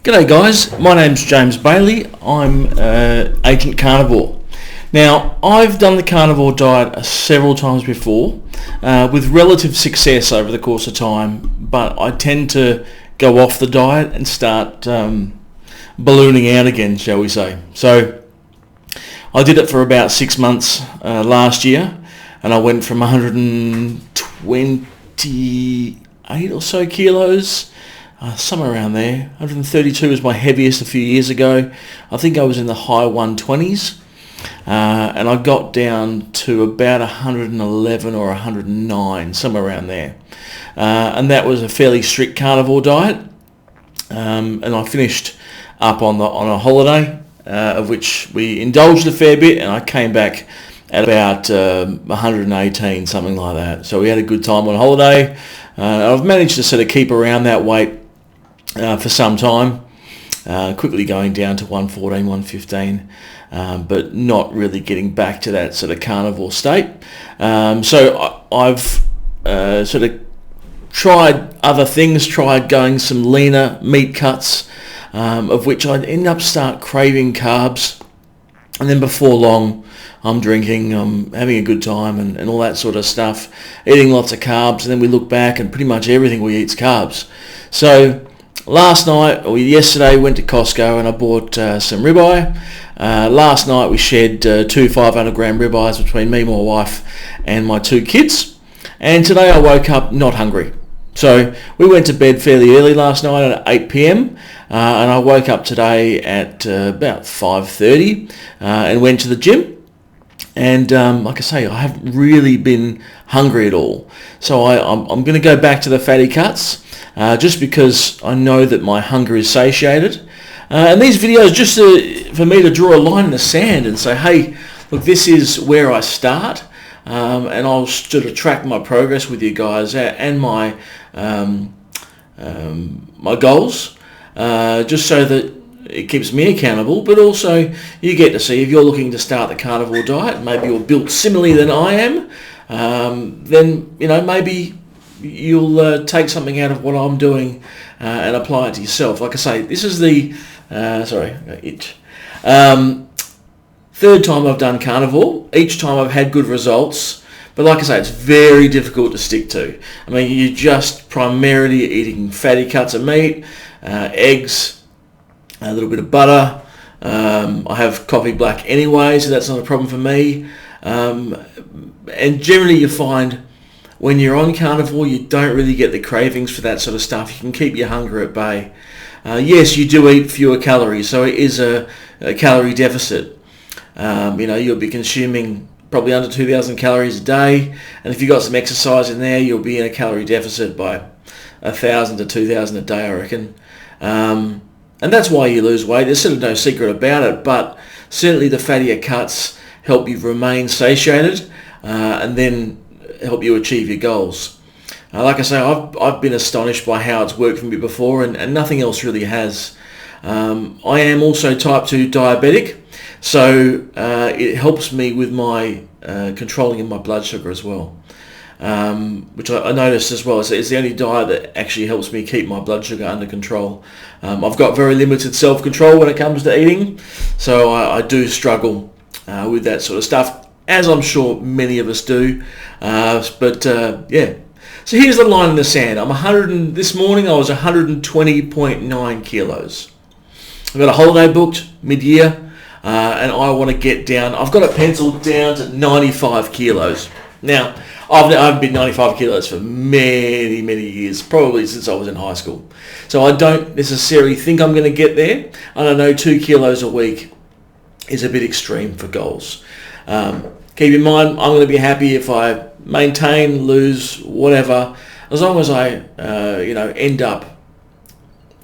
G'day guys, my name's James Bailey. I'm Agent Carnivore. Now, I've done the carnivore diet several times before with relative success over the course of time, but I tend to go off the diet and start ballooning out again, shall we say. So I did it for about 6 months last year, and I went from 128 or so kilos, somewhere around there. 132 was my heaviest a few years ago. I think I was in the high 120s, and I got down to about 111 or 109, somewhere around there. And that was a fairly strict carnivore diet, and I finished up on a holiday, of which we indulged a fair bit, and I came back at about 118, something like that. So we had a good time on holiday. I've managed to sort of keep around that weight for some time, quickly going down to 114, 115, but not really getting back to that sort of carnivore state. So I've sort of tried other things, tried going some leaner meat cuts, of which I'd end up start craving carbs, and then before long I'm drinking, I'm having a good time and all that sort of stuff, eating lots of carbs, and then we look back and pretty much everything we eat's carbs. So yesterday went to Costco and I bought some ribeye. Last night we shared two 500 gram ribeyes between me, my wife and my two kids, and today I woke up not hungry. So we went to bed fairly early last night at 8 p.m. And I woke up today at about 5:30 and went to the gym. And like I say, I haven't really been hungry at all. So I'm going to go back to the fatty cuts just because I know that my hunger is satiated. And these videos just for me to draw a line in the sand and say, hey, look, this is where I start. And I'll sort of track my progress with you guys and my my goals, just so that it keeps me accountable, but also you get to see if you're looking to start the carnivore diet, maybe you're built similarly than I am, then maybe you'll take something out of what I'm doing and apply it to yourself. Like I say, this is the third time I've done carnivore. Each time I've had good results, but like I say, it's very difficult to stick to. I mean, you're just primarily eating fatty cuts of meat, eggs, a little bit of butter. I have coffee black anyway, so that's not a problem for me. And generally you find when you're on carnivore, you don't really get the cravings for that sort of stuff. You can keep your hunger at bay. Yes, you do eat fewer calories, so it is a calorie deficit. You'll be consuming probably under 2,000 calories a day, and if you've got some exercise in there, you'll be in a calorie deficit by 1,000 to 2,000 a day, I reckon. And that's why you lose weight. There's sort of no secret about it, but certainly the fattier cuts help you remain satiated and then help you achieve your goals. Like I say, I've been astonished by how it's worked for me before, and nothing else really has. I am also type 2 diabetic, so it helps me with my controlling of my blood sugar as well. Which I noticed as well. It's the only diet that actually helps me keep my blood sugar under control. I've got very limited self-control when it comes to eating, so I do struggle with that sort of stuff, as I'm sure many of us do. Yeah. So here's the line in the sand. This morning I was 120.9 kilos. I've got a holiday booked mid-year, and I want to get down. I've got it penciled down to 95 kilos. Now, I've been 95 kilos for many, many years, probably since I was in high school. So I don't necessarily think I'm going to get there. And I know 2 kilos a week is a bit extreme for goals. Keep in mind, I'm going to be happy if I maintain, lose, whatever, as long as I, end up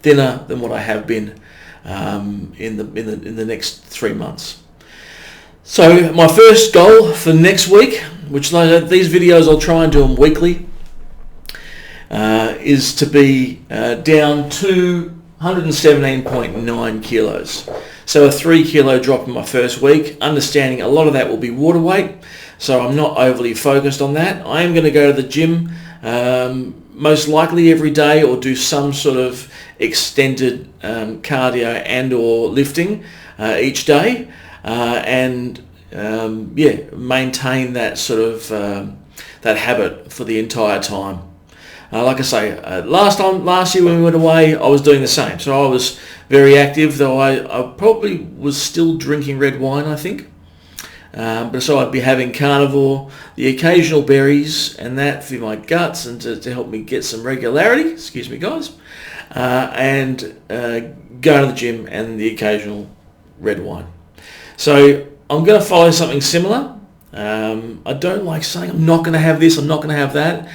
thinner than what I have been in the next 3 months. So my first goal for next week, which these videos I'll try and do them weekly, is to be down to 117.9 kilos. So a 3 kilo drop in my first week, understanding a lot of that will be water weight, so I'm not overly focused on that. I am going to go to the gym most likely every day, or do some sort of extended cardio and or lifting each day, and maintain that sort of that habit for the entire time. Like I say, last year when we went away, I was doing the same. So I was very active, though I probably was still drinking red wine, I think. But so I'd be having Carnivore, the occasional berries, and that for my guts and to help me get some regularity. Excuse me, guys. And go to the gym and the occasional red wine. So I'm going to follow something similar. I don't like saying I'm not going to have this, I'm not going to have that,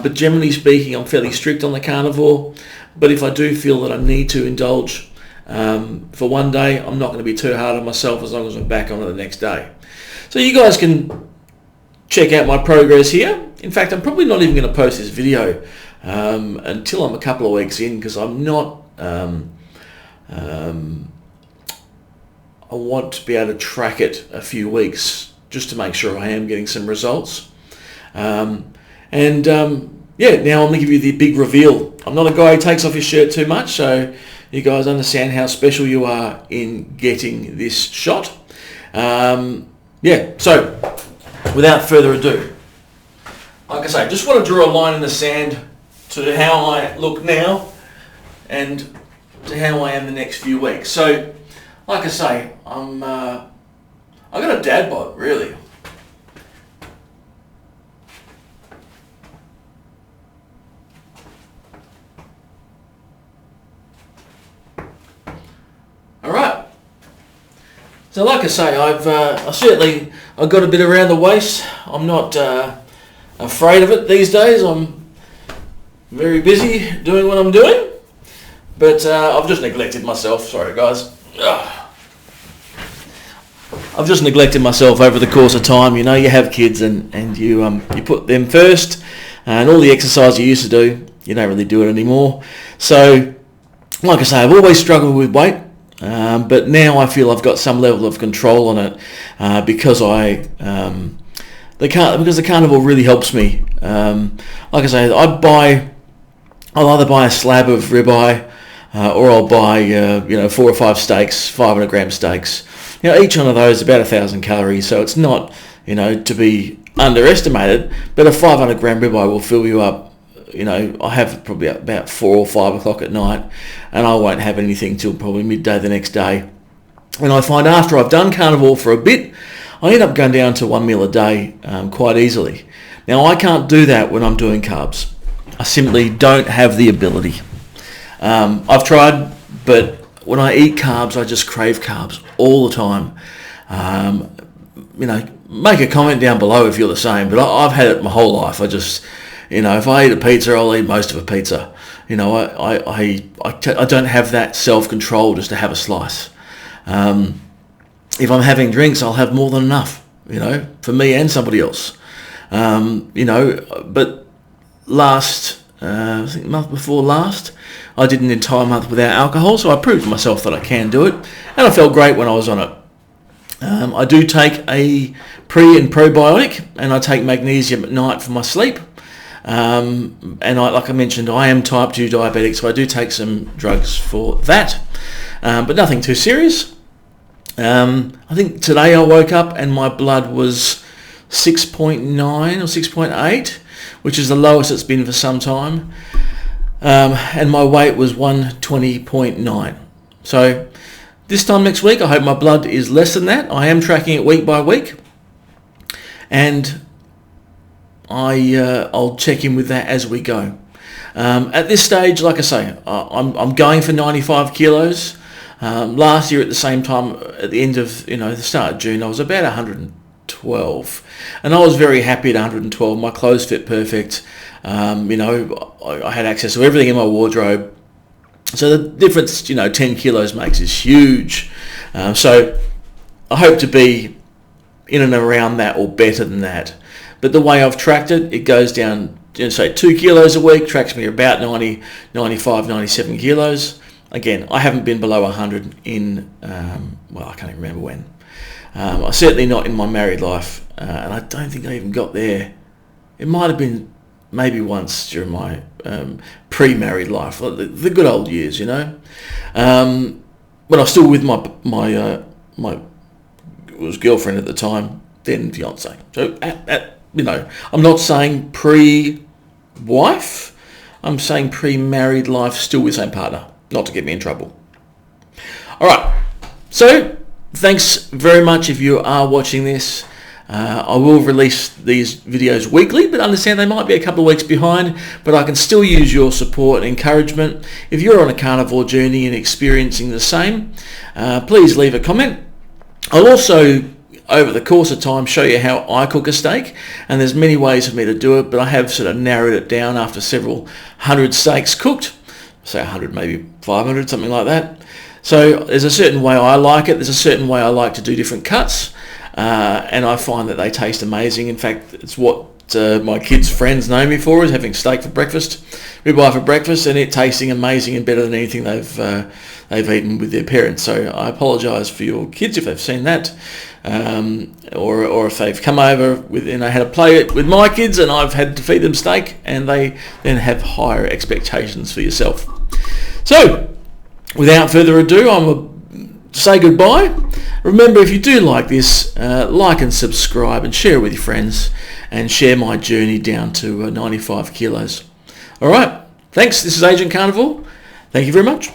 but generally speaking, I'm fairly strict on the Carnivore. But if I do feel that I need to indulge for one day, I'm not going to be too hard on myself as long as I'm back on it the next day. So you guys can check out my progress here. In fact, I'm probably not even going to post this video until I'm a couple of weeks in, because I'm not... I want to be able to track it a few weeks just to make sure I am getting some results. Now I'm going to give you the big reveal. I'm not a guy who takes off his shirt too much, so you guys understand how special you are in getting this shot. So without further ado, like I say, just want to draw a line in the sand to how I look now and to how I am the next few weeks. So, like I say, I got a dad bod, really. All right. So, like I say, I've got a bit around the waist. I'm not afraid of it these days. I'm very busy doing what I'm doing, but I've just neglected myself. Sorry, guys. I've just neglected myself over the course of time. You know, you have kids and you put them first, and all the exercise you used to do, you don't really do it anymore. So, like I say, I've always struggled with weight, but now I feel I've got some level of control on it because the Carnivore really helps me. Like I say, I'll either buy a slab of ribeye or I'll buy 4 or 5 steaks, 500 gram steaks. Now, each one of those is about 1,000 calories, so it's not, to be underestimated, but a 500 gram ribeye will fill you up. I have probably about 4 or 5 o'clock at night, and I won't have anything till probably midday the next day. And I find after I've done Carnivore for a bit, I end up going down to 1 meal a day quite easily. Now, I can't do that when I'm doing carbs. I simply don't have the ability. I've tried, but when I eat carbs, I just crave carbs all the time. Make a comment down below if you're the same, but I've had it my whole life. I just, if I eat a pizza, I'll eat most of a pizza. I don't have that self-control just to have a slice. If I'm having drinks, I'll have more than enough, for me and somebody else. But I think the month before last, I did an entire month without alcohol, so I proved to myself that I can do it, and I felt great when I was on it. I do take a pre and probiotic, and I take magnesium at night for my sleep. Like I mentioned, I am type 2 diabetic, so I do take some drugs for that, but nothing too serious. I think today I woke up and my blood was 6.9 or 6.8, which is the lowest it's been for some time. And my weight was 120.9. So this time next week, I hope my blood is less than that. I am tracking it week by week, and I'll check in with that as we go. At this stage, like I say, I'm going for 95 kilos. Last year at the same time, at the end of the start of June, I was about 112, and I was very happy at 112. My clothes fit perfect. I had access to everything in my wardrobe. So the difference, 10 kilos makes is huge. So I hope to be in and around that or better than that. But the way I've tracked it, it goes down, say 2 kilos a week, tracks me about 90, 95, 97 kilos. Again, I haven't been below 100 in, I can't even remember when. Certainly not in my married life. And I don't think I even got there. It might have been maybe once during my pre-married life, the good old years, when I was still with my was girlfriend at the time, then fiance. So I'm not saying pre-wife, I'm saying pre-married life, still with the same partner, not to get me in trouble. All right, so thanks very much if you are watching this. I will release these videos weekly, but understand they might be a couple of weeks behind, but I can still use your support and encouragement. If you're on a carnivore journey and experiencing the same, please leave a comment. I'll also, over the course of time, show you how I cook a steak, and there's many ways for me to do it, but I have sort of narrowed it down after several hundred steaks cooked, say 100, maybe 500, something like that. So there's a certain way I like it, there's a certain way I like to do different cuts, and I find that they taste amazing. In fact, it's what my kids' friends know me for, is having steak for breakfast, ribeye for breakfast, and it tasting amazing and better than anything they've eaten with their parents. So I apologise for your kids if they've seen that, or if they've come over had to play it with my kids and I've had to feed them steak, and they then have higher expectations for yourself. So without further ado, I'm going to say goodbye. Remember, if you do like this, like and subscribe and share it with your friends, and share my journey down to 95 kilos. All right, thanks. This is Agent Carnivore. Thank you very much.